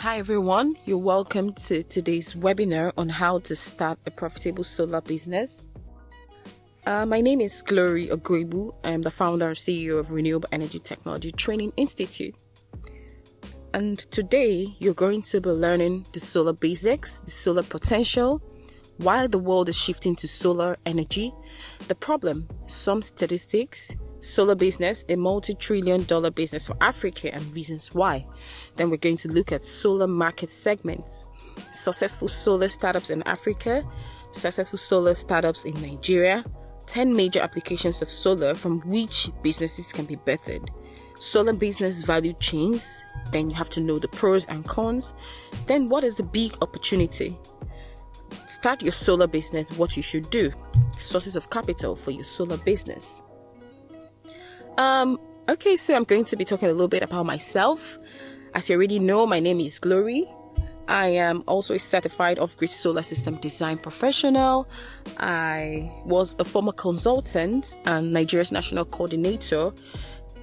Hi everyone, you're welcome to today's webinar on how to start a profitable solar business. My name is Glory Ogrebu. I am the founder and CEO of Renewable Energy Technology Training Institute. And today you're going to be learning the solar basics, the solar potential, why the world is shifting to solar energy, the problem, some statistics, solar business, a multi-trillion-dollar business for Africa and reasons why. Then we're going to look at solar market segments, successful solar startups in Africa, successful solar startups in Nigeria, 10 major applications of solar from which businesses can be birthed, solar business value chains, then you have to know the pros and cons, then what is the big opportunity? Start your solar business, what you should do, sources of capital for your solar business. Okay, so I'm going to be talking a little bit about myself. As you already know, my name is Glory. I am also a certified off-grid solar system design professional. I was a former consultant and Nigeria's national coordinator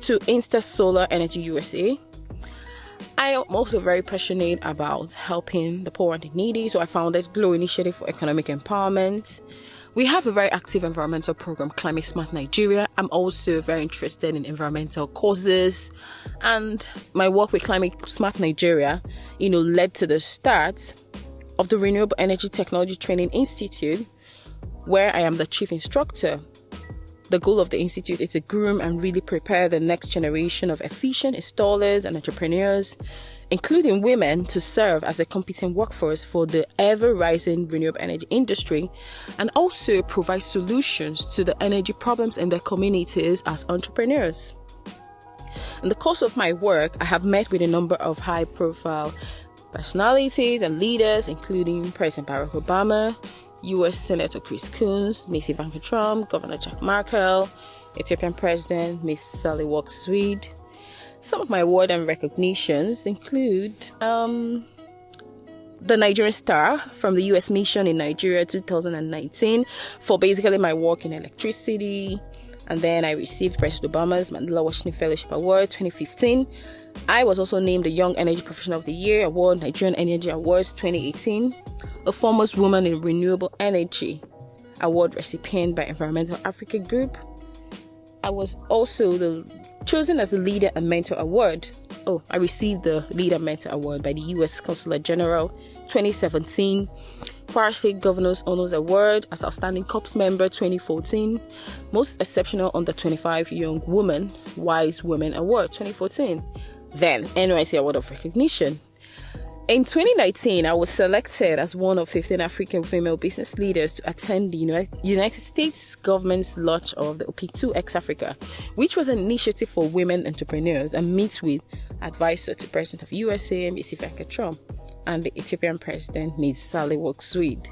to Insta Solar Energy USA. I am also very passionate about helping the poor and the needy, so I founded Glow Initiative for Economic Empowerment. We have a very active environmental program, Climate Smart Nigeria. I'm also very interested in environmental causes, and my work with Climate Smart Nigeria, led to the start of the Renewable Energy Technology Training Institute, where I am the chief instructor. The goal of the institute is to groom and really prepare the next generation of efficient installers and entrepreneurs, including women, to serve as a competent workforce for the ever-rising renewable energy industry, and also provide solutions to the energy problems in their communities as entrepreneurs. In the course of my work, I have met with a number of high-profile personalities and leaders, including President Barack Obama, U.S. Senator Chris Coons, Miss Ivanka Trump, Governor Jack Markell, Ethiopian President Miss Sally Work-Swede. Some of my award and recognitions include the Nigerian Star from the U.S. Mission in Nigeria 2019 for basically my work in electricity. And then I received President Obama's Mandela Washington Fellowship Award 2015. I was also named the Young Energy Professional of the Year Award, Nigerian Energy Awards 2018, a foremost woman in renewable energy award recipient by Environmental Africa Group. I was also chosen as a Leader and Mentor Award. I received the Leader and Mentor Award by the U.S. Consulate General 2017, Kwara State Governor's Honors Award as Outstanding Corps Member 2014, Most Exceptional Under 25 Young Woman, Wise Women Award 2014, then NYC Award of Recognition. In 2019, I was selected as one of 15 African female business leaders to attend the United States government's launch of the OP2X Africa, which was an initiative for women entrepreneurs, and meet with advisor to President of USA, Miss Ivanka Trump, and the Ethiopian President, Miss Sally Work-Swede.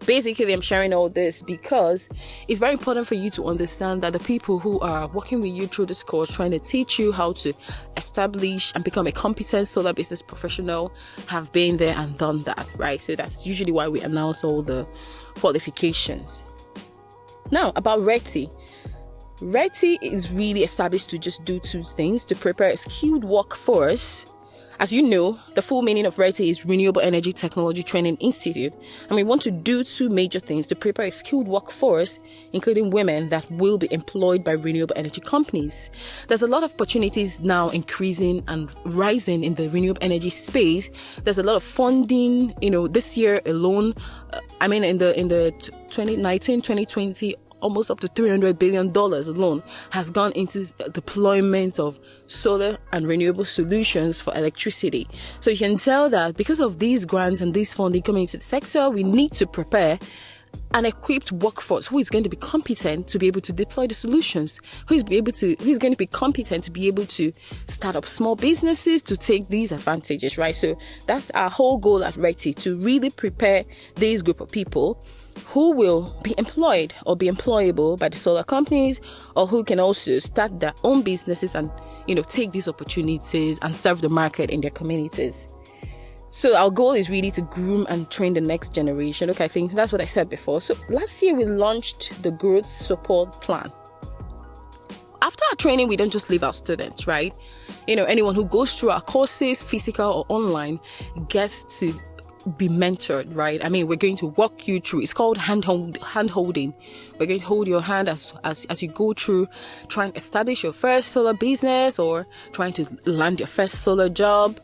Basically, I'm sharing all this because it's very important for you to understand that the people who are working with you through this course, trying to teach you how to establish and become a competent solar business professional, have been there and done that, right? So that's usually why we announce all the qualifications. Now, about RETTI. RETTI is really established to just do two things: to prepare a skilled workforce. As you know, the full meaning of RETTI is Renewable Energy Technology Training Institute, and we want to do two major things to prepare a skilled workforce, including women that will be employed by renewable energy companies. There's a lot of opportunities now increasing and rising in the renewable energy space. There's a lot of funding, this year alone, in the 2019-2020, almost up to $300 billion alone has gone into deployment of solar and renewable solutions for electricity. So you can tell that because of these grants and this funding coming into the sector, we need to prepare an equipped workforce who is going to be competent to be able to deploy the solutions, who's going to be competent to be able to start up small businesses to take these advantages, right? So that's our whole goal at RETTI, to really prepare this group of people who will be employed or be employable by the solar companies, or who can also start their own businesses and, take these opportunities and serve the market in their communities. So our goal is really to groom and train the next generation. Okay, I think that's what I said before. So last year we launched the Growth Support Plan. after our training, we don't just leave our students, right? Anyone who goes through our courses, physical or online, gets to be mentored, right? We're going to walk you through. It's called hand holding. We're going to hold your hand as you go through trying to establish your first solar business or trying to land your first solar job.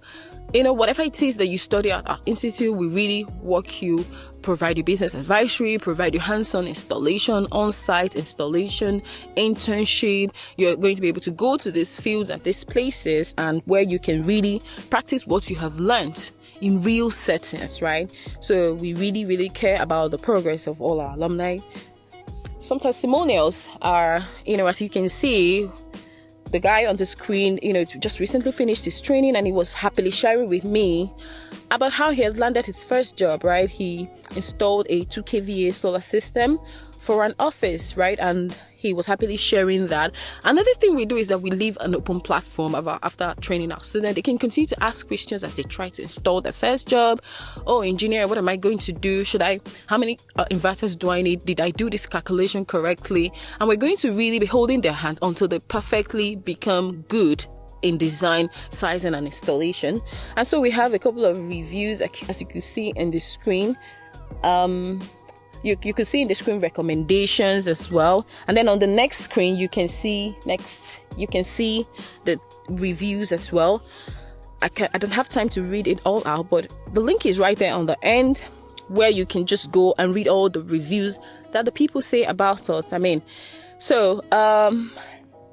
Whatever it is that you study at our institute, we really walk you, provide you business advisory, provide you hands-on installation, on-site installation, internship. You're going to be able to go to these fields and these places and where you can really practice what you have learned in real settings, right? So we really, really care about the progress of all our alumni. Some testimonials are, as you can see, the guy on the screen, just recently finished his training and he was happily sharing with me about how he had landed his first job, right? He installed a 2 kVA solar system for an office, right? And he was happily sharing that. Another thing we do is that we leave an open platform after training our students. They can continue to ask questions as they try to install their first job. Oh, engineer, what am I going to do? How many inverters do I need? Did I do this calculation correctly? And we're going to really be holding their hands until they perfectly become good in design, sizing, and installation. And so we have a couple of reviews, as you can see in the screen. You can see in the screen recommendations as well, and then on the next screen you can see the reviews as well. I don't have time to read it all out, but the link is right there on the end where you can just go and read all the reviews that the people say about us. So on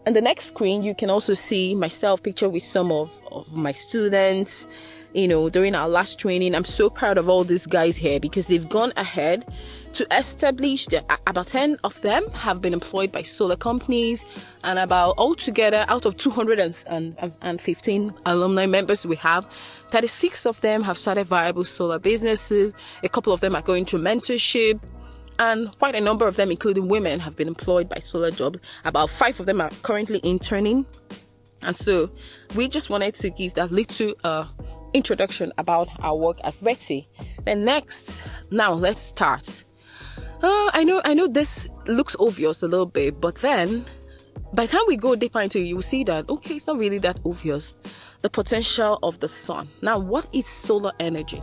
the next screen you can also see myself pictured with some of my students during our last training. I'm so proud of all these guys here because they've gone ahead to establish that about 10 of them have been employed by solar companies, and about altogether out of 215 alumni members we have, 36 of them have started viable solar businesses. A couple of them are going through mentorship, and quite a number of them, including women, have been employed by solar jobs. About 5 of them are currently interning. And so we just wanted to give that little introduction about our work at RETTI. Then now let's start. I know this looks obvious a little bit, but then by the time we go deeper into it, you will see that, okay, it's not really that obvious. The potential of the sun. Now, what is solar energy?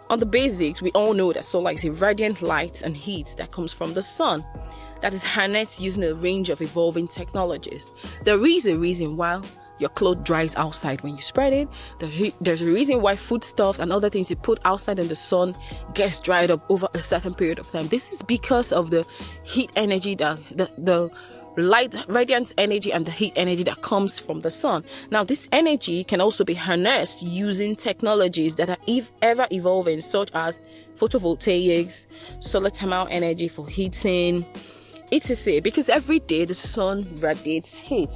On the basics, we all know that solar is a radiant light and heat that comes from the sun that is harnessed using a range of evolving technologies. There is a reason why your clothes dries outside when you spread it. There's a reason why foodstuffs and other things you put outside in the sun gets dried up over a certain period of time. This is because of the heat energy, the light, radiant energy and the heat energy that comes from the sun. Now, this energy can also be harnessed using technologies that are ever evolving, such as photovoltaics, solar thermal energy for heating, etc. Because every day the sun radiates heat.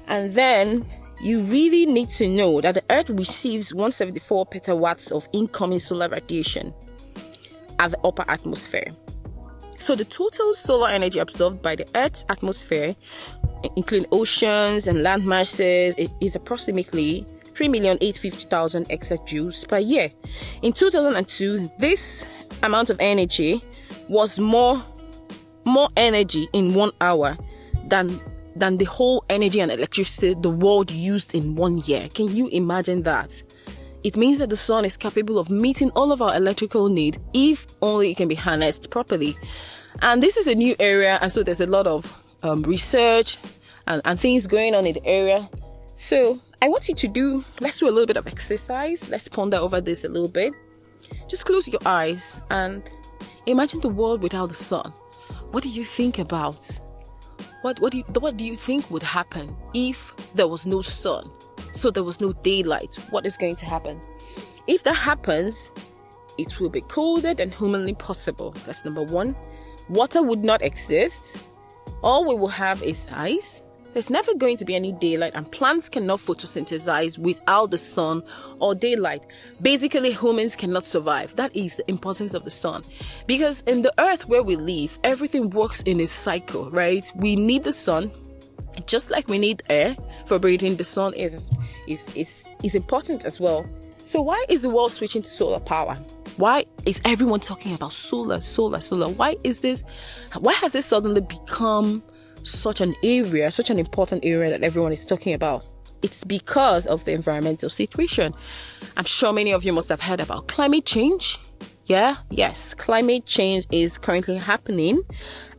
And then you really need to know that the Earth receives 174 petawatts of incoming solar radiation at the upper atmosphere. So the total solar energy absorbed by the Earth's atmosphere, including oceans and land masses, is approximately 3,850,000 exajoules per year. In 2002, this amount of energy was more energy in 1 hour than the whole energy and electricity the world used in 1 year. Can you imagine that? It means that the sun is capable of meeting all of our electrical needs if only it can be harnessed properly. And this is a new area, and so there's a lot of research and things going on in the area. So I want you to let's do a little bit of exercise. Let's ponder over this a little bit. Just close your eyes and imagine the world without the sun. What do you think about? What do you think would happen if there was no sun? So there was no daylight. What is going to happen? If that happens, it will be colder than humanly possible. That's number one. Water would not exist. All we will have is ice. There's never going to be any daylight, and plants cannot photosynthesize without the sun or daylight. Basically, humans cannot survive. That is the importance of the sun. Because in the earth where we live, everything works in a cycle, right? We need the sun, just like we need air for breathing. The sun is important as well. So why is the world switching to solar power? Why is everyone talking about solar? Why has this suddenly become such an area, such an important area that everyone is talking about? It's because of the environmental situation. I'm sure many of you must have heard about climate change. Yes, climate change is currently happening,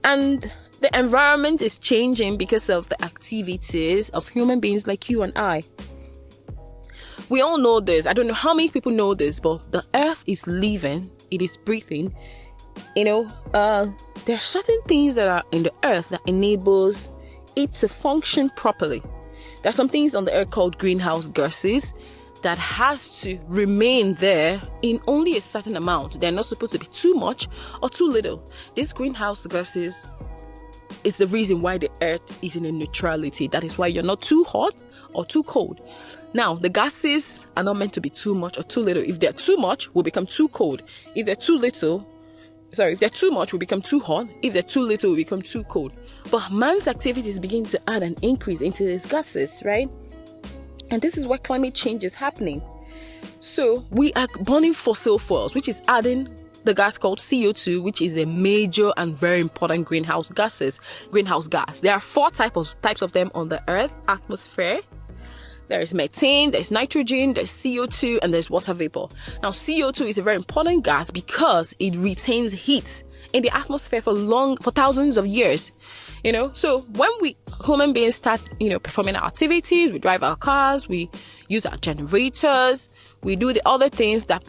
and the environment is changing because of the activities of human beings like you and I. We all know this. I don't know how many people know this, but the earth is living, it is breathing. There are certain things that are in the earth that enables it to function properly. There are some things on the earth called greenhouse gases that has to remain there in only a certain amount. They're not supposed to be too much or too little. These greenhouse gases is the reason why the earth is in a neutrality. That is why you're not too hot or too cold. Now, the gases are not meant to be too much or too little. If they're too much, we'll become too cold. If they're too much, we'll become too hot. If they're too little, we'll become too cold. But man's activities begin to add an increase into these gases, right? And this is where climate change is happening. So we are burning fossil fuels, which is adding the gas called CO2, which is a major and very important greenhouse gas. There are 4 types of them on the earth atmosphere. There is methane, there's nitrogen, there's CO2, and there's water vapor. Now, CO2 is a very important gas because it retains heat in the atmosphere for thousands of years. So when we human beings start, performing our activities, we drive our cars, we use our generators, we do the other things that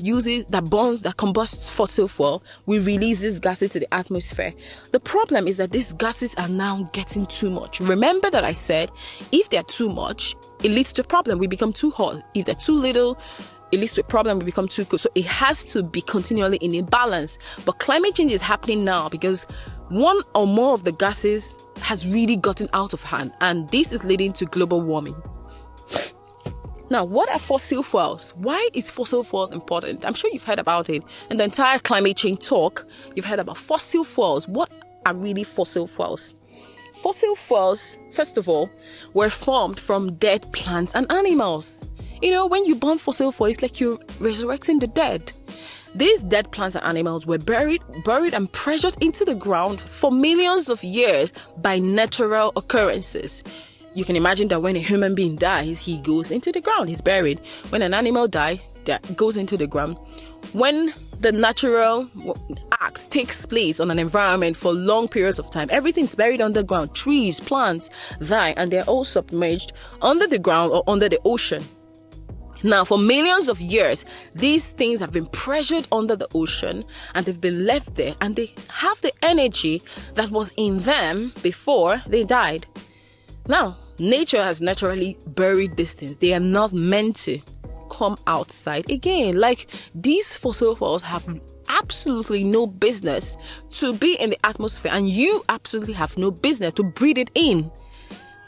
combusts fossil fuel, we release these gases to the atmosphere. The problem is that these gases are now getting too much. Remember that I said, if they're too much, it leads to a problem. We become too hot. If they're too little, it leads to a problem. We become too cold. So it has to be continually in a balance. But climate change is happening now because one or more of the gases has really gotten out of hand, and this is leading to global warming. Now, what are fossil fuels? Why is fossil fuels important? I'm sure you've heard about it. In the entire climate change talk, you've heard about fossil fuels. What are really fossil fuels? Fossil fuels, first of all, were formed from dead plants and animals. When you burn fossil fuels, it's like you're resurrecting the dead. These dead plants and animals were buried and pressured into the ground for millions of years by natural occurrences. You can imagine that when a human being dies, he goes into the ground, he's buried. When an animal dies, that goes into the ground. When the natural act takes place on an environment for long periods of time, everything's buried underground. Trees, plants die, and they're all submerged under the ground or under the ocean. Now, for millions of years, these things have been pressured under the ocean and they've been left there, and they have the energy that was in them before they died. Now, nature has naturally buried these things. They are not meant to come outside again. Like, these fossil fuels have absolutely no business to be in the atmosphere, and you absolutely have no business to breathe it in.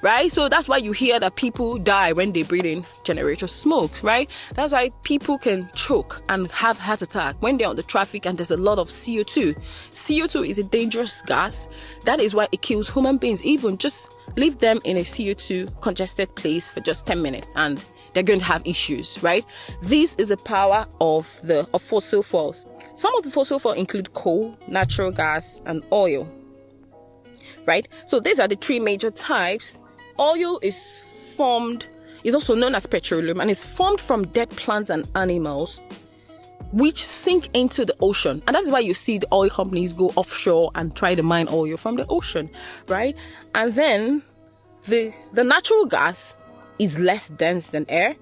Right? So that's why you hear that people die when they breathe in generator smoke, right? That's why people can choke and have heart attack when they're on the traffic and there's a lot of CO2. CO2 is a dangerous gas. That is why it kills human beings. Even just leave them in a CO2 congested place for just 10 minutes and they're going to have issues, right? This is the power of fossil fuels. Some of the fossil fuels include coal, natural gas, and oil, right? So these are the 3 major types. Oil is also known as petroleum, and is formed from dead plants and animals which sink into the ocean. And that's why you see the oil companies go offshore and try to mine oil from the ocean, right? And then the natural gas is less dense than air.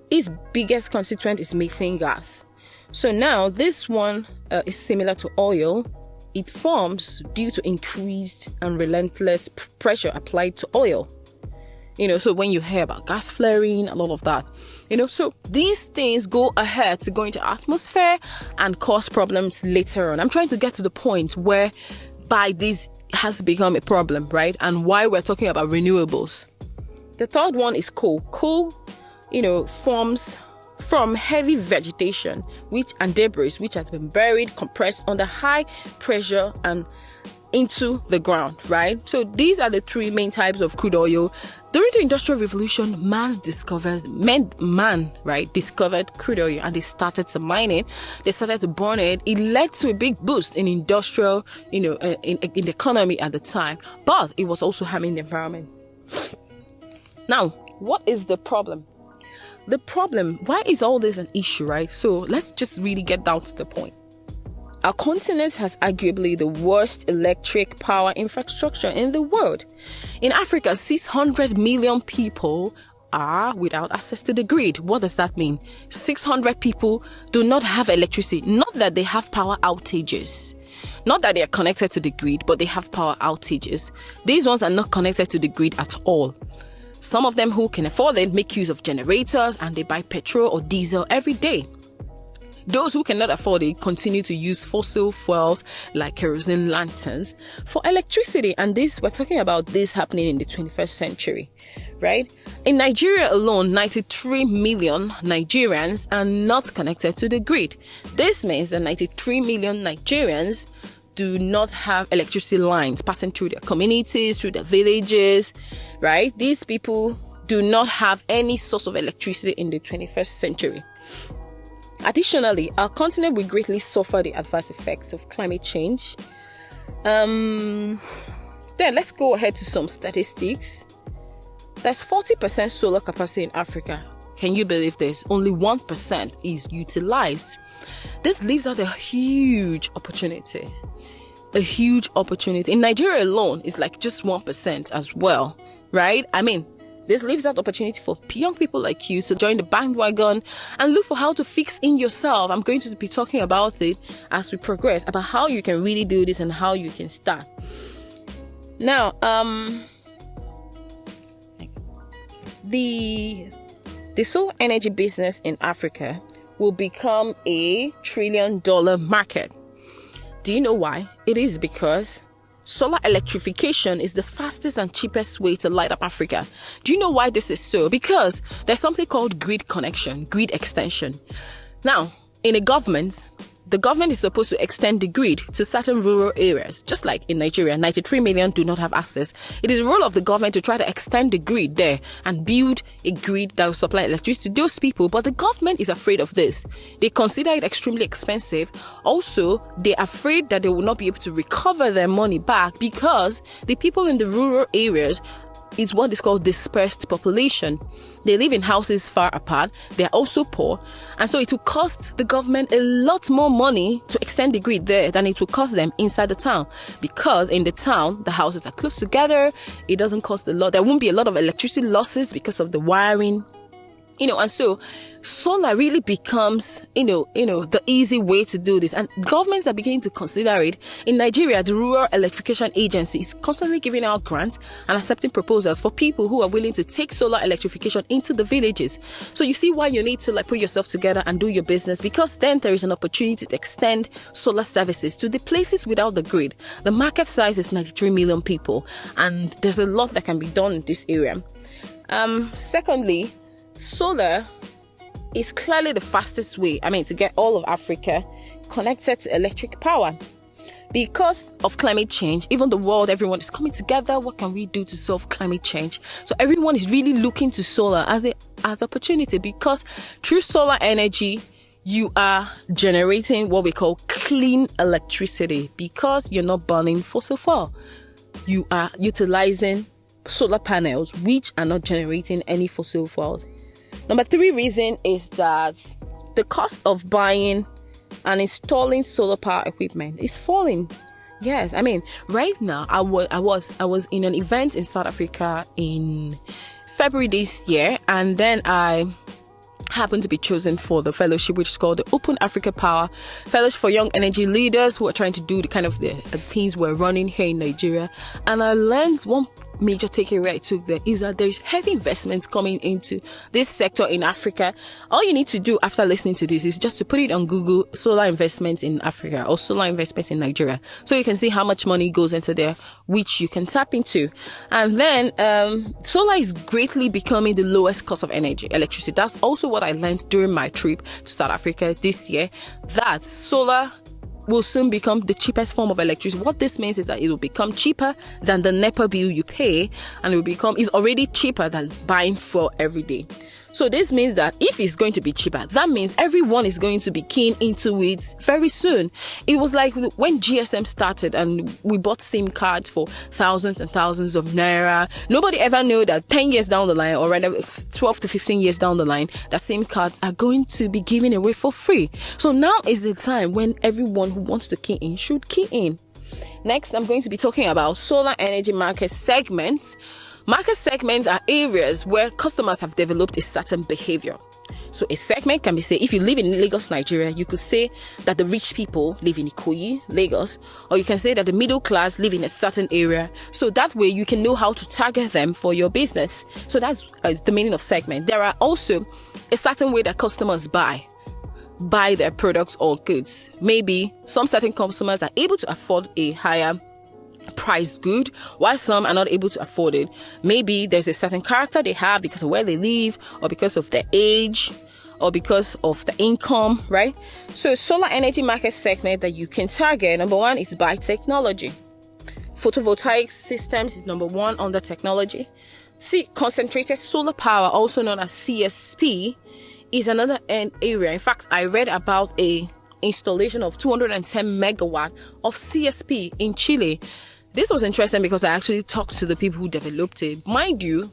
Its biggest constituent is methane gas. So now this one is similar to oil. It forms due to increased and relentless pressure applied to oil. So when you hear about gas flaring and all of that, so these things go ahead to go into atmosphere and cause problems later on. I'm trying to get to the point where by this has become a problem, right? And why we're talking about renewables. The third one is coal. Coal, forms from heavy vegetation and debris which has been buried, compressed under high pressure and into the ground, right? So these are the 3 main types of crude oil. During the Industrial Revolution, man discovered crude oil, and they started to mine it. They started to burn it. It led to a big boost in industrial, in the economy at the time. But it was also harming the environment. Now, what is the problem? Why is all this an issue, right? So let's just really get down to the point. Our continent has arguably the worst electric power infrastructure in the world. In Africa, 600 million people are without access to the grid. What does that mean? 600 people do not have electricity. Not that they have power outages. Not that they are connected to the grid, but they have power outages. These ones are not connected to the grid at all. Some of them who can afford it make use of generators, and they buy petrol or diesel every day. Those who cannot afford it continue to use fossil fuels like kerosene lanterns for electricity. And we're talking about this happening in the 21st century, right? In Nigeria alone, 93 million Nigerians are not connected to the grid. This means that 93 million Nigerians do not have electricity lines passing through their communities, through their villages, right? These people do not have any source of electricity in the 21st century. Additionally, our continent will greatly suffer the adverse effects of climate change. Then let's go ahead to some statistics. There's 40% solar capacity in Africa. Can you believe this? Only 1% is utilized. This leaves out a huge opportunity. In Nigeria alone, it's like just 1% as well, right? I mean, this leaves out opportunity for young people like you to join the bandwagon and look for how to fix in yourself. I'm going to be talking about it as we progress, about how you can really do this and how you can start. Now, the solar energy business in Africa will become a $1 trillion market. Do you know why? It is because solar electrification is the fastest and cheapest way to light up Africa. Do you know why this is so? Because there's something called grid connection, grid extension. Now, in a government, the government is supposed to extend the grid to certain rural areas. Just like in Nigeria, 93 million do not have access. It is the role of the government to try to extend the grid there and build a grid that will supply electricity to those people. But the government is afraid of this. They consider it extremely expensive. Also, they're afraid that they will not be able to recover their money back because the people in the rural areas is what is called dispersed population. They live in houses far apart. They are also poor. And so it will cost the government a lot more money to extend the grid there than it will cost them inside the town. Because in the town, the houses are close together. It doesn't cost a lot. There won't be a lot of electricity losses because of the wiring. And so solar really becomes, the easy way to do this. And governments are beginning to consider it. In Nigeria, the Rural Electrification Agency is constantly giving out grants and accepting proposals for people who are willing to take solar electrification into the villages. So you see why you need to put yourself together and do your business, because then there is an opportunity to extend solar services to the places without the grid. The market size is 93 million people, and there's a lot that can be done in this area. Secondly, solar is clearly the fastest way, to get all of Africa connected to electric power. Because of climate change, even the world, everyone is coming together. What can we do to solve climate change? So everyone is really looking to solar as opportunity, because through solar energy, you are generating what we call clean electricity, because you're not burning fossil fuel. You are utilizing solar panels, which are not generating any fossil fuels. Number 3 reason is that the cost of buying and installing solar power equipment is falling. Yes, right now I was in an event in South Africa in February this year, and then I happened to be chosen for the fellowship, which is called the Open Africa Power Fellowship for Young Energy Leaders who are trying to do the kind of the things we're running here in Nigeria. And I learned one major takeaway I took there is that there's heavy investments coming into this sector in Africa. All you need to do after listening to this is just to put it on Google, solar investments in Africa or solar investments in Nigeria, so you can see how much money goes into there, which you can tap into. And then solar is greatly becoming the lowest cost of electricity. That's also what I learned during my trip to South Africa this year, that solar will soon become the cheapest form of electricity. What this means is that it will become cheaper than the NEPA bill you pay, and is already cheaper than buying fuel every day. So this means that if it's going to be cheaper, that means everyone is going to be keen into it very soon. It was like when GSM started and we bought SIM cards for thousands and thousands of naira. Nobody ever knew that 10 years down the line, or rather 12 to 15 years down the line, that SIM cards are going to be given away for free. So now is the time when everyone who wants to key in should key in. Next, I'm going to be talking about solar energy market segments. Market segments are areas where customers have developed a certain behavior. So a segment can be, say, if you live in Lagos, Nigeria, you could say that the rich people live in Ikoyi, Lagos, or you can say that the middle class live in a certain area. So that way you can know how to target them for your business. So that's the meaning of segment. There are also a certain way that customers buy their products or goods. Maybe some certain customers are able to afford a higher priced good, while some are not able to afford it. Maybe there's a certain character they have because of where they live, or because of their age, or because of the income, right? So solar energy market segment that you can target, number one is by technology. Photovoltaic systems is number one under technology. Concentrated solar power, also known as CSP, is another area. In fact, I read about a installation of 210 megawatt of CSP in Chile. This was interesting because I actually talked to the people who developed it. Mind you,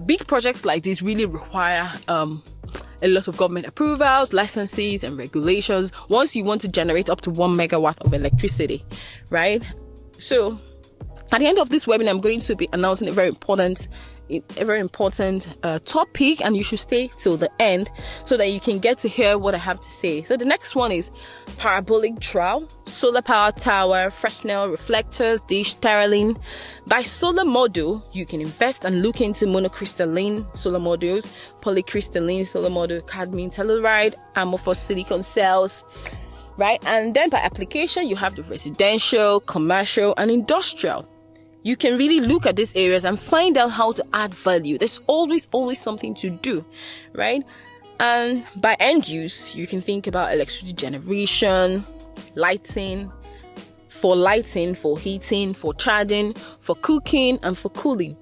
big projects like this really require a lot of government approvals, licenses, and regulations once you want to generate up to 1 megawatt of electricity, right? So at the end of this webinar, I'm going to be announcing a very important topic, and you should stay till the end so that you can get to hear what I have to say. So the next one is parabolic trowel, solar power tower, Fresnel reflectors, dish, Terraline. By solar module, you can invest and look into monocrystalline solar modules, polycrystalline solar module, cadmium telluride, amorphous silicon cells, right? And then by application, you have the residential, commercial, and industrial. You can really look at these areas and find out how to add value. There's always something to do, right? And by end use, you can think about electricity generation, lighting, for heating, for charging, for cooking, and for cooling.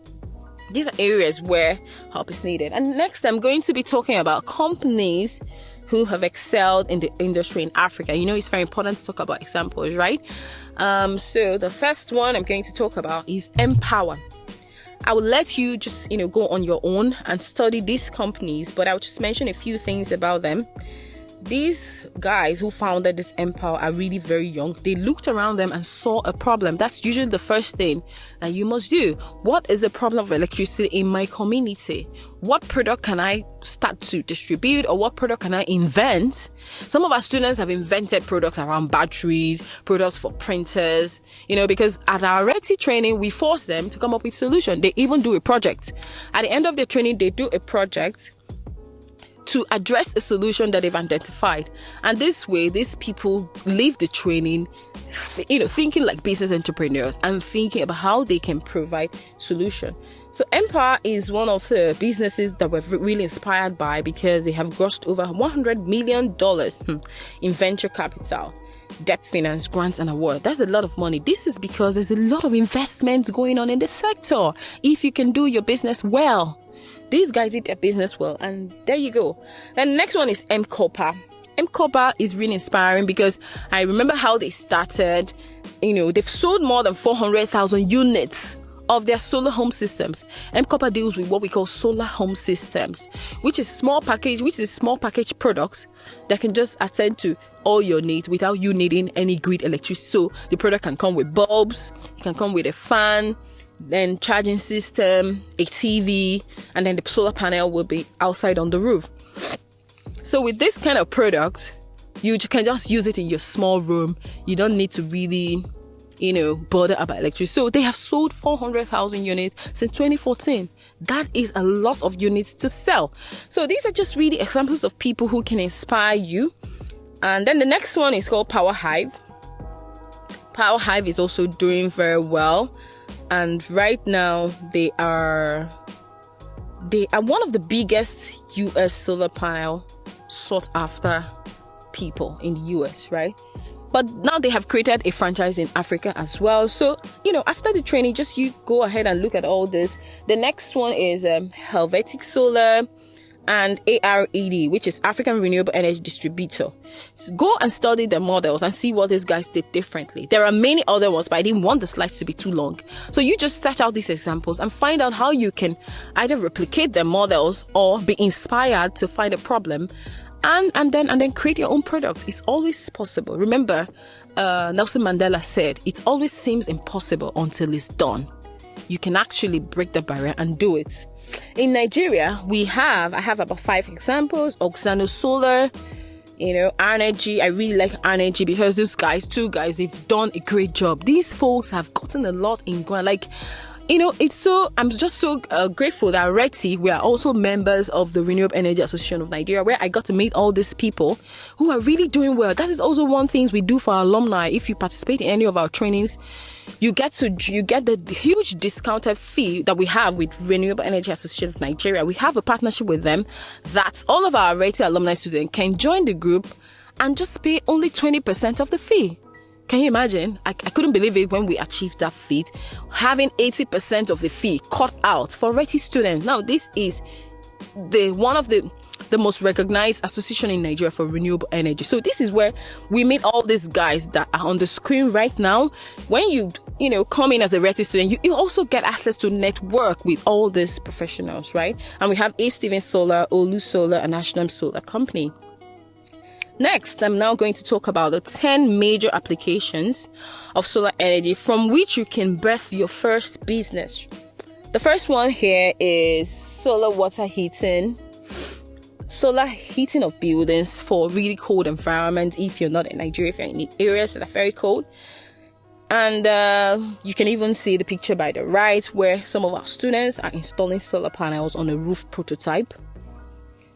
These are areas where help is needed. And next, I'm going to be talking about companies who have excelled in the industry in Africa. You know, it's very important to talk about examples, right? So the first one I'm going to talk about is Empower. I will let you just, go on your own and study these companies, but I'll just mention a few things about them. These guys who founded this Empower are really very young. They looked around them and saw a problem. That's usually the first thing that you must do. What is the problem of electricity in my community? What product can I start to distribute, or what product can I invent? Some of our students have invented products around batteries, products for printers, because at our RETTI training, we force them to come up with solutions. They even do a project. At the end of the training, they do a project to address a solution that they've identified. And this way, these people leave the training, thinking like business entrepreneurs and thinking about how they can provide solution. So Empower is one of the businesses that we're really inspired by because they have grossed over $100 million in venture capital, debt finance, grants, and awards. That's a lot of money. This is because there's a lot of investments going on in the sector. If you can do your business well, these guys did their business well, and there you go. Then the next one is M-Copper. M-Copper is really inspiring because I remember how they started. They've sold more than 400,000 units of their solar home systems. M-Copper deals with what we call solar home systems, which is a small package product that can just attend to all your needs without you needing any grid electricity. So the product can come with bulbs, it can come with a fan, then charging system, a TV, and then the solar panel will be outside on the roof. So with this kind of product, you can just use it in your small room. You don't need to really, bother about electricity. So they have sold 400,000 units since 2014. That is a lot of units to sell. So these are just really examples of people who can inspire you. And then the next one is called Power Hive. Power Hive is also doing very well. And right now, they are one of the biggest US solar panel sought after people in the US, right? But now they have created a franchise in Africa as well. So, after the training, just you go ahead and look at all this. The next one is Helvetic Solar and ARED, which is African Renewable Energy Distributor. So go and study the models and see what these guys did differently. There are many other ones, but I didn't want the slides to be too long. So you just search out these examples and find out how you can either replicate the models or be inspired to find a problem and then create your own product. It's always possible. Remember, Nelson Mandela said, it always seems impossible until it's done. You can actually break the barrier and do it. In Nigeria, I have about 5 examples. Oxano Solar, Energy. I really like Energy because those two guys, they've done a great job. These folks have gotten a lot in ground. I'm just so grateful that RETTI, we are also members of the Renewable Energy Association of Nigeria, where I got to meet all these people who are really doing well. That is also one thing we do for our alumni. If you participate in any of our trainings, you get the huge discounted fee that we have with Renewable Energy Association of Nigeria. We have a partnership with them that all of our RETTI alumni students can join the group and just pay only 20% of the fee. Can you imagine? I couldn't believe it when we achieved that feat, having 80% of the fee cut out for RETTI students. Now, this is one of the most recognized association in Nigeria for renewable energy. So this is where we meet all these guys that are on the screen right now. When you come in as a RETTI student, you also get access to network with all these professionals, right? And we have A. Stevens Solar, Olu Solar, and Ashram Solar Company. Next, I'm now going to talk about the 10 major applications of solar energy from which you can birth your first business. The first one here is solar water heating. Solar heating of buildings for really cold environments. If you're not in Nigeria, if you're in areas that are very cold. And you can even see the picture by the right where some of our students are installing solar panels on a roof prototype.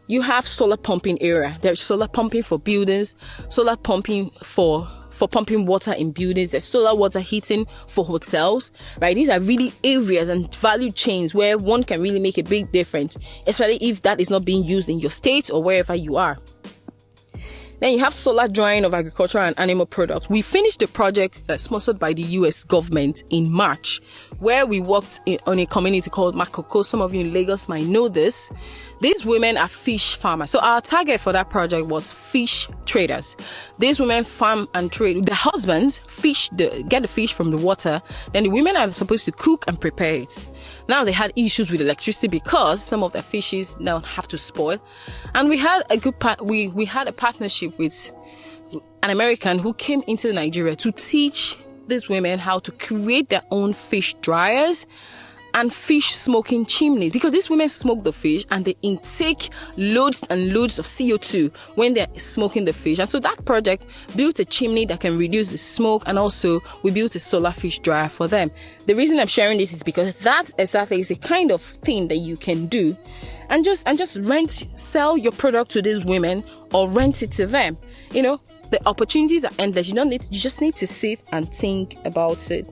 You have solar pumping area. There's solar pumping for buildings, solar pumping for pumping water in buildings. There's solar water heating for hotels, right? These are really areas and value chains where one can really make a big difference, especially if that is not being used in your state or wherever you are. Then you have solar drying of agricultural and animal products. We finished the project sponsored by the US government in March, where we worked on a community called Makoko. Some of you in Lagos might know this. These women are fish farmers. So our target for that project was fish traders. These women farm and trade. The husbands get the fish from the water. Then the women are supposed to cook and prepare it. Now they had issues with electricity because some of the fishes now have to spoil. And we had we had a partnership with an American who came into Nigeria to teach these women how to create their own fish dryers and fish smoking chimneys, because these women smoke the fish and they intake loads and loads of CO2 when they're smoking the fish. And so that project built a chimney that can reduce the smoke, and also we built a solar fish dryer for them. The reason I'm sharing this is because that exactly is the kind of thing that you can do and just sell your product to these women or rent it to them. The opportunities are endless. You just need to sit and think about it.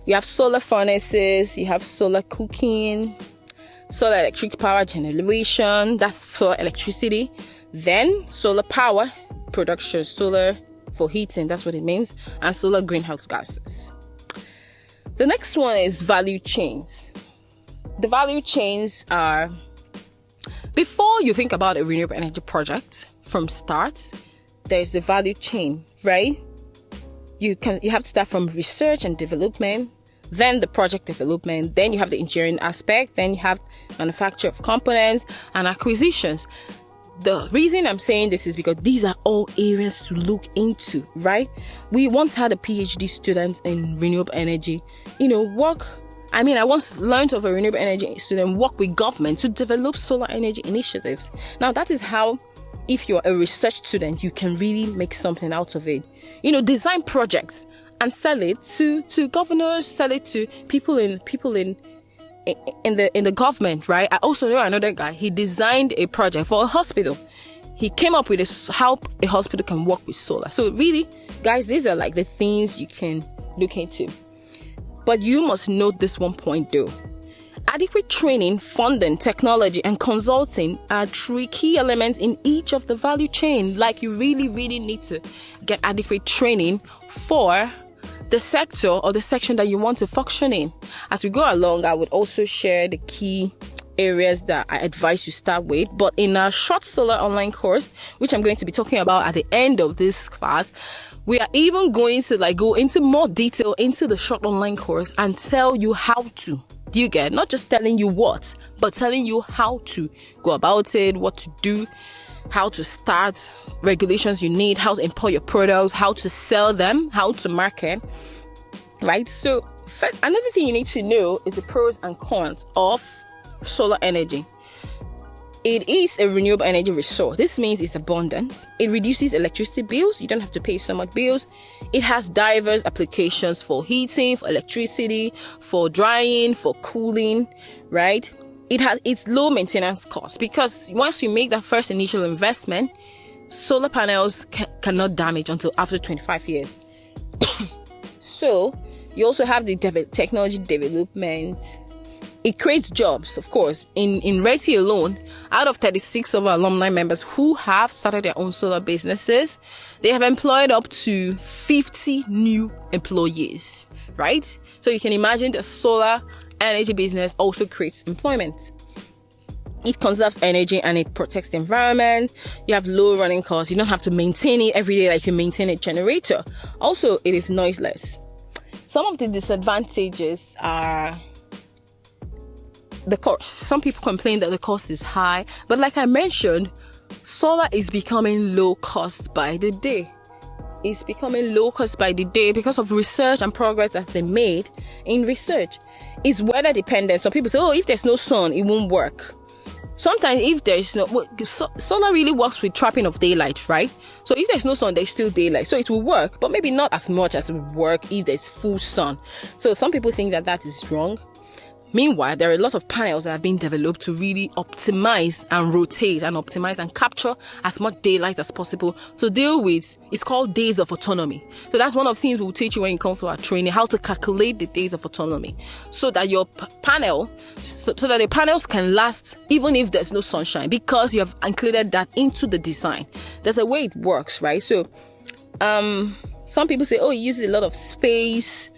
You have solar furnaces, you have solar cooking, solar electric power generation, that's solar electricity. Then solar power production, solar for heating, that's what it means, and solar greenhouse gases. The next one is value chains. The value chains are, before you think about a renewable energy project from start, there's the value chain, right? You have to start from research and development, then the project development, then you have the engineering aspect, then you have manufacture of components and acquisitions. The reason I'm saying this is because these are all areas to look into, right? We once had a PhD student in renewable energy, I once learned of a renewable energy student work with government to develop solar energy initiatives. Now that is how, if you're a research student, you can really make something out of it. Design projects and sell it to governors, sell it to people in the government, right? I also know another guy. He designed a project for a hospital. He came up with how a hospital can work with solar. So really, guys, these are like the things you can look into. But you must note this one point though. Adequate training, funding, technology, and consulting are 3 key elements in each of the value chain. Like, you really, really need to get adequate training for the sector or the section that you want to function in. As we go along, I would also share the key areas that I advise you start with. But in our short solar online course, which I'm going to be talking about at the end of this class, we are even going to go into more detail into the short online course and tell you how to. Do you get? Not just telling you what, but telling you how to go about it, what to do, how to start, regulations you need, how to import your products, how to sell them, how to market, right? So another thing you need to know is the pros and cons of solar energy. It is a renewable energy resource. This means it's abundant. It reduces electricity bills. You don't have to pay so much bills. It has diverse applications for heating, for electricity, for drying, for cooling, right? It has its low maintenance cost, because once you make that first initial investment, solar panels cannot damage until after 25 years. So you also have the technology development. It creates jobs, of course. In RETTI alone, out of 36 of our alumni members who have started their own solar businesses, they have employed up to 50 new employees, right? So you can imagine the solar energy business also creates employment. It conserves energy and it protects the environment. You have low running costs. You don't have to maintain it every day like you maintain a generator. Also, it is noiseless. Some of the disadvantages are the cost. Some people complain that the cost is high, but like I mentioned, solar is becoming low cost by the day. It's becoming low cost by the day because of research and progress that's been made in research. It's weather dependent. Some people say, if there's no sun, it won't work. Sometimes if there's no, solar really works with trapping of daylight, right? So if there's no sun, there's still daylight. So it will work, but maybe not as much as it would work if there's full sun. So some people think that is wrong. Meanwhile, there are a lot of panels that have been developed to really optimize and rotate and optimize and capture as much daylight as possible to deal with, it's called days of autonomy. So that's one of the things we'll teach you when you come for our training, how to calculate the days of autonomy so that your panel, so that the panels can last even if there's no sunshine, because you have included that into the design. There's a way it works, right? So, some people say, it uses a lot of space.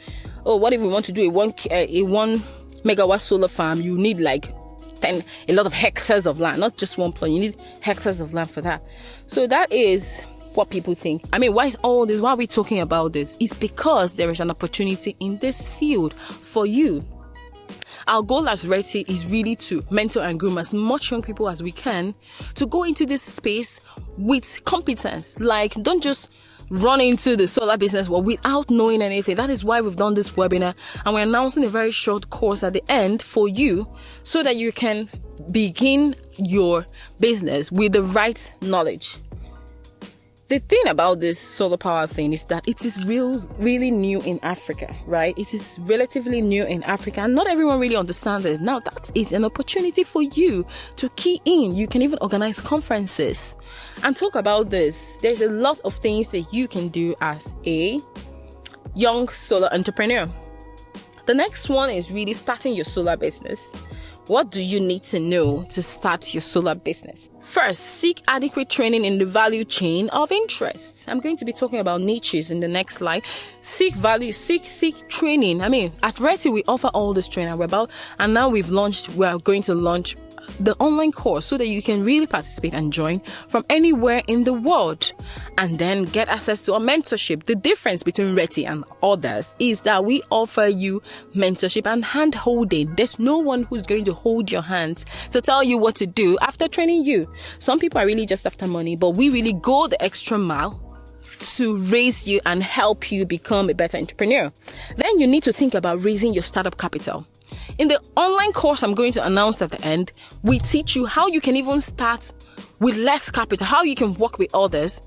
What if we want to do a one megawatt solar farm? You need a lot of hectares of land, not just one plot. You need hectares of land for that. So that is what people think. I mean, why is all this? Why are we talking about this? It's because there is an opportunity in this field for you. Our goal as RETTI is really to mentor and groom as much young people as we can to go into this space with competence. Don't just run into the solar business without knowing anything. That is why we've done this webinar, and we're announcing a very short course at the end for you so that you can begin your business with the right knowledge. The thing about this solar power thing is that it is really new in Africa, right? It is relatively new in Africa, and not everyone really understands it. Now, that is an opportunity for you to key in. You can even organize conferences and talk about this. There's a lot of things that you can do as a young solar entrepreneur. The next one is really starting your solar business. What do you need to know to start your solar business? First, seek adequate training in the value chain of interest. I'm going to be talking about niches in the next slide. Seek training. I mean, at RETTI, we offer all this training and now we are going to launch the online course so that you can really participate and join from anywhere in the world and then get access to a mentorship. The difference between RETTI and others is that we offer you mentorship and hand holding. There's no one who's going to hold your hands to tell you what to do after training you. Some people are really just after money, but we really go the extra mile to raise you and help you become a better entrepreneur. Then you need to think about raising your startup capital. In the online course I'm going to announce at the end, we teach you how you can even start with less capital, how you can work with others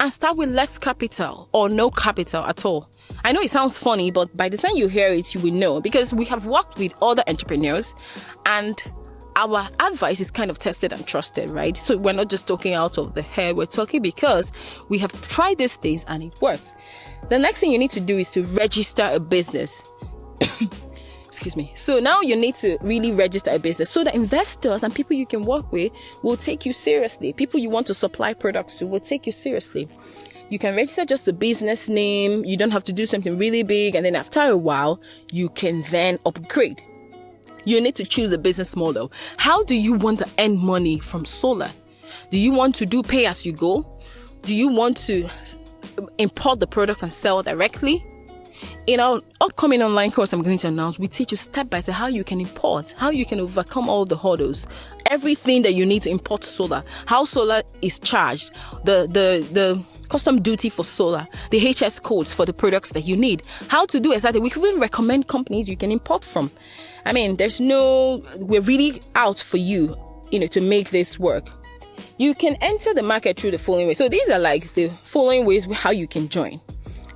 and start with less capital or no capital at all. I know it sounds funny, but by the time you hear it, you will know, because we have worked with other entrepreneurs and our advice is kind of tested and trusted, right? So we're not just talking out of the hair, we're talking because we have tried these things and it works. The next thing you need to do is to register a business. excuse me. So now you need to really register a business so that investors and people you can work with will take you seriously. People you want to supply products to will take you seriously. You can register just a business name. You don't have to do something really big. And then after a while, you can then upgrade. You need to choose a business model. How do you want to earn money from solar? Do you want to do pay as you go? Do you want to import the product and sell directly? In our upcoming online course I'm going to announce, we teach you step by step how you can import, how you can overcome all the hurdles, everything that you need to import solar, how solar is charged, the custom duty for solar, the HS codes for the products that you need, how to do exactly. We can even recommend companies you can import from. I mean, we're really out for you, to make this work. You can enter the market through the following ways. So these are like the following ways how you can join.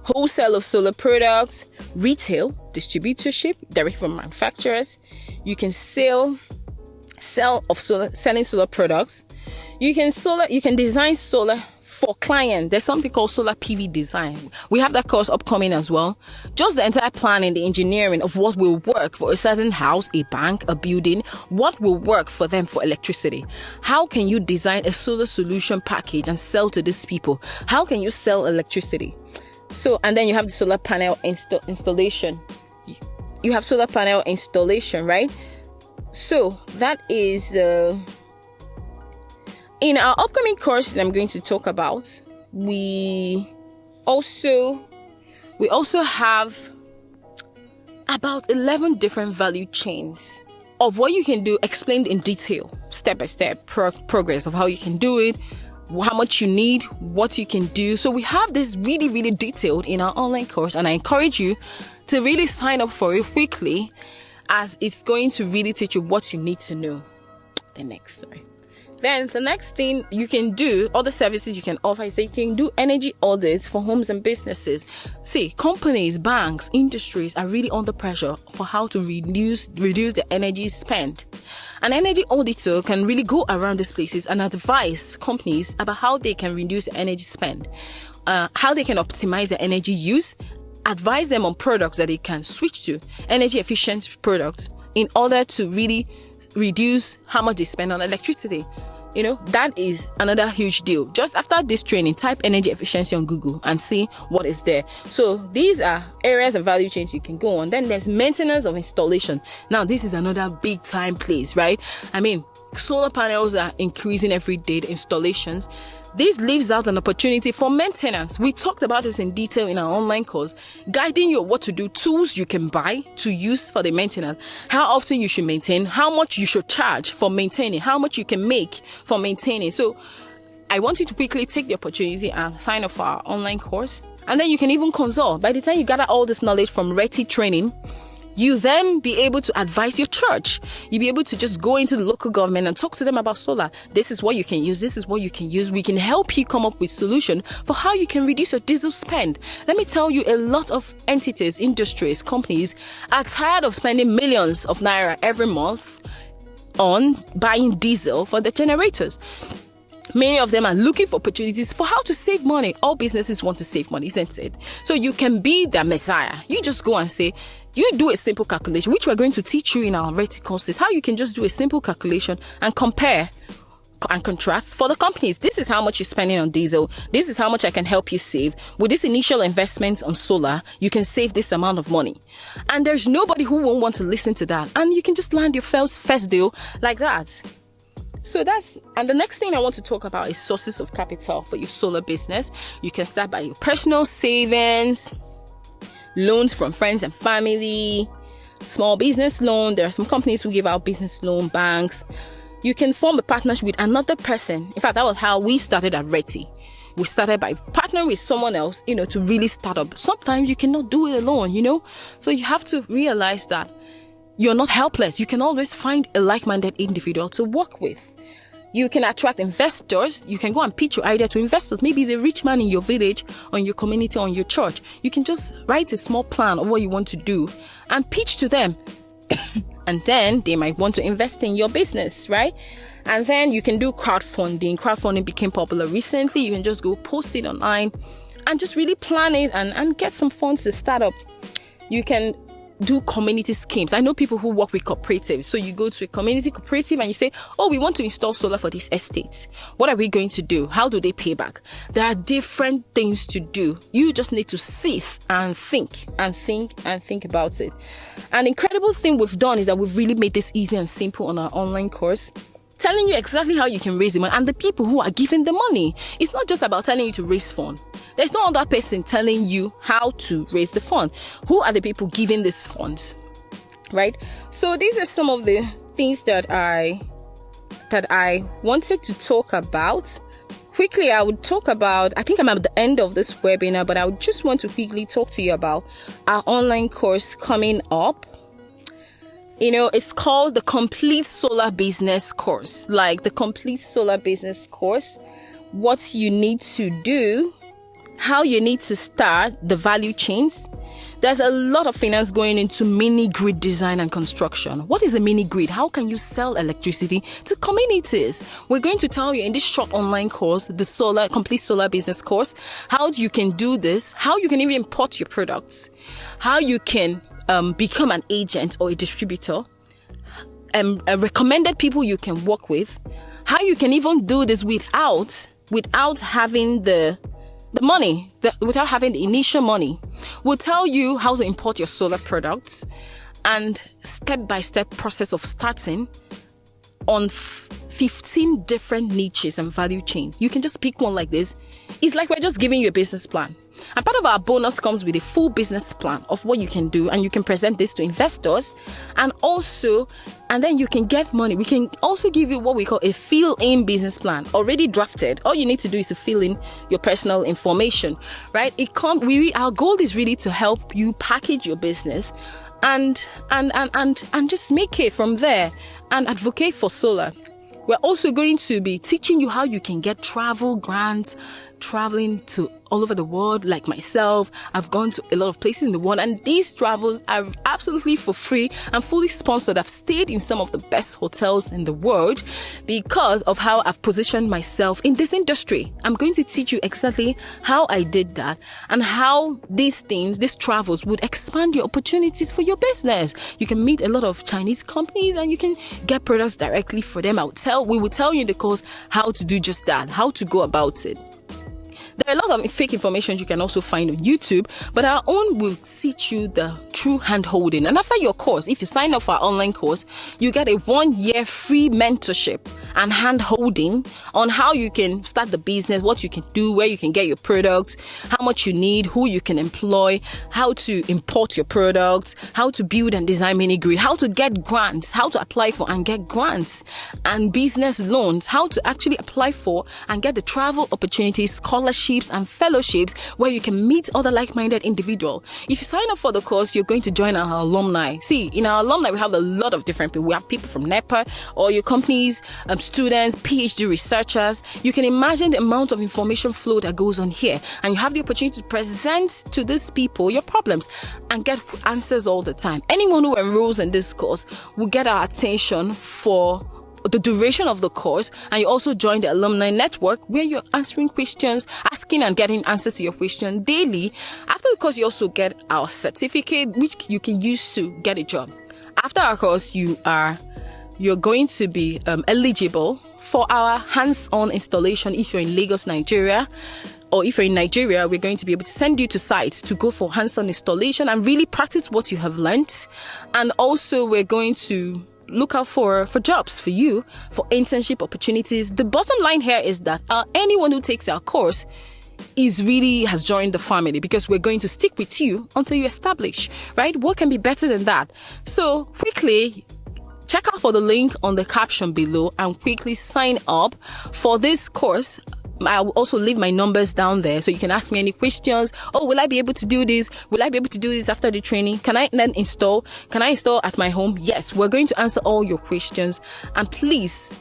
Wholesale of solar products, retail, distributorship, direct from manufacturers. You can selling solar products. You can design solar for clients. There's something called solar PV design. We have that course upcoming as well. Just the entire planning, the engineering of what will work for a certain house, a bank, a building, what will work for them for electricity. How can you design a solar solution package and sell to these people? How can you sell electricity? So, and then you have the solar panel installation. You have solar panel installation, right? So that is in our upcoming course that I'm going to talk about. We also have about 11 different value chains of what you can do, explained in detail, step by step progress of how you can do it, how much you need, what you can do. So we have this really, really detailed in our online course, and I encourage you to really sign up for it quickly, as it's going to really teach you what you need to know. Then the next thing you can do, other services you can offer, is that you can do energy audits for homes and businesses. See, companies, banks, industries are really under pressure for how to reduce the energy spent. An energy auditor can really go around these places and advise companies about how they can reduce the energy spend, how they can optimize their energy use, advise them on products that they can switch to, energy efficient products, in order to really reduce how much they spend on electricity. That is another huge deal. Just after this training, type energy efficiency on Google and see what is there. So these are areas of value chains you can go on. Then there's maintenance of installation. Now, this is another big time place, right? I mean, solar panels are increasing every day, the installations. This leaves out an opportunity for maintenance. We talked about this in detail in our online course, guiding you what to do, tools you can buy to use for the maintenance, how often you should maintain, how much you should charge for maintaining, how much you can make for maintaining. So I want you to quickly take the opportunity and sign up for our online course. And then you can even consult. By the time you gather all this knowledge from RETTI training, you then be able to advise your church. You'll be able to just go into the local government and talk to them about solar. This is what you can use. This is what you can use. We can help you come up with solution for how you can reduce your diesel spend. Let me tell you, a lot of entities, industries, companies are tired of spending millions of naira every month on buying diesel for the generators. Many of them are looking for opportunities for how to save money. All businesses want to save money, isn't it? So you can be the messiah. You just go and say, you do a simple calculation, which we're going to teach you in our RETTI courses, how you can just do a simple calculation and compare and contrast for the companies. This is how much you're spending on diesel. This is how much I can help you save. With this initial investment on solar, you can save this amount of money. And there's nobody who won't want to listen to that. And you can just land your first deal like that. So and the next thing I want to talk about is sources of capital for your solar business. You can start by your personal savings, loans from friends and family, small business loan. There are some companies who give out business loan, banks. You can form a partnership with another person. In fact, that was how we started at RETTI. We started by partnering with someone else, to really start up. Sometimes you cannot do it alone, So you have to realize that you're not helpless. You can always find a like-minded individual to work with. You can attract investors. You can go and pitch your idea to investors. Maybe it's a rich man in your village, or in your community, or in your church. You can just write a small plan of what you want to do and pitch to them. And then they might want to invest in your business, right? And then you can do crowdfunding. Crowdfunding became popular recently. You can just go post it online and just really plan it and get some funds to start up. You can do community schemes. I know people who work with cooperatives. So you go to a community cooperative and you say, oh, we want to install solar for this estate. What are we going to do? How do they pay back? There are different things to do. You just need to sit and think about it. An incredible thing we've done is that we've really made this easy and simple on our online course, telling you exactly how you can raise the money and the people who are giving the money. It's not just about telling you to raise funds. There's no other person telling you how to raise the fund. Who are the people giving these funds, right? So these are some of the things that I wanted to talk about. Quickly, I would talk about, I think I'm at the end of this webinar, but I would just want to quickly talk to you about our online course coming up. It's called the Complete Solar Business Course, like the Complete Solar Business Course, what you need to do, how you need to start the value chains. There's a lot of finance going into mini grid design and construction. What is a mini grid? How can you sell electricity to communities? We're going to tell you in this short online course, the Complete Solar Business Course, how you can do this, how you can even import your products, how you can become an agent or a distributor, recommended people you can work with, how you can even do this without having the money, without having the initial money. We'll tell you how to import your solar products and step-by-step process of starting on 15 different niches and value chains. You can just pick one like this. It's like we're just giving you a business plan. And part of our bonus comes with a full business plan of what you can do, and you can present this to investors, and then you can get money. We can also give you what we call a fill-in business plan, already drafted. All you need to do is to fill in your personal information, right? Our goal is really to help you package your business and just make it from there and advocate for solar. We're also going to be teaching you how you can get travel grants, traveling to all over the world. Like myself, I've gone to a lot of places in the world, and these travels are absolutely for free and fully sponsored. I've stayed in some of the best hotels in the world because of how I've positioned myself in this industry. I'm going to teach you exactly how I did that and how these travels would expand your opportunities for your business. You can meet a lot of Chinese companies and you can get products directly for them. We will tell you in the course how to do just that, how to go about it. There are a lot of fake information you can also find on YouTube, but our own will teach you the true hand-holding. And after your course, if you sign up for our online course, you get a 1-year free mentorship and hand-holding on how you can start the business, what you can do, where you can get your products, how much you need, who you can employ, how to import your products, how to build and design mini grid, how to get grants, how to apply for and get grants and business loans, how to actually apply for and get the travel opportunities, scholarships and fellowships where you can meet other like-minded individuals. If you sign up for the course, you're going to join our alumni. See, in our alumni, we have a lot of different people. We have people from NEPA, or your companies, students, PhD researchers. You can imagine the amount of information flow that goes on here, and you have the opportunity to present to these people your problems and get answers all the time. Anyone who enrolls in this course will get our attention for the duration of the course, and you also join the alumni network where you're answering questions, asking and getting answers to your question daily. After the course, you also get our certificate, which you can use to get a job. After our course, you're going to be eligible for our hands-on installation if you're in Lagos, Nigeria. Or if you're in Nigeria, we're going to be able to send you to sites to go for hands-on installation and really practice what you have learned. And also we're going to look out for jobs for you, for internship opportunities. The bottom line here is that anyone who takes our course has joined the family, because we're going to stick with you until you establish, right? What can be better than that? So quickly, check out for the link on the caption below and quickly sign up for this course. I will also leave my numbers down there so you can ask me any questions. Oh, will I be able to do this? Will I be able to do this after the training? Can I then install? Can I install at my home? Yes, we're going to answer all your questions. And please,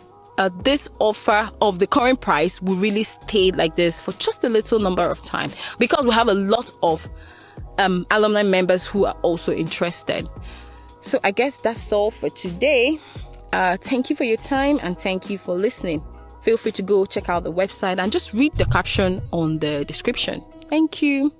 this offer of the current price will really stay like this for just a little number of time, because we have a lot of alumni members who are also interested. So I guess that's all for today. Thank you for your time and thank you for listening. Feel free to go check out the website and just read the caption on the description. Thank you.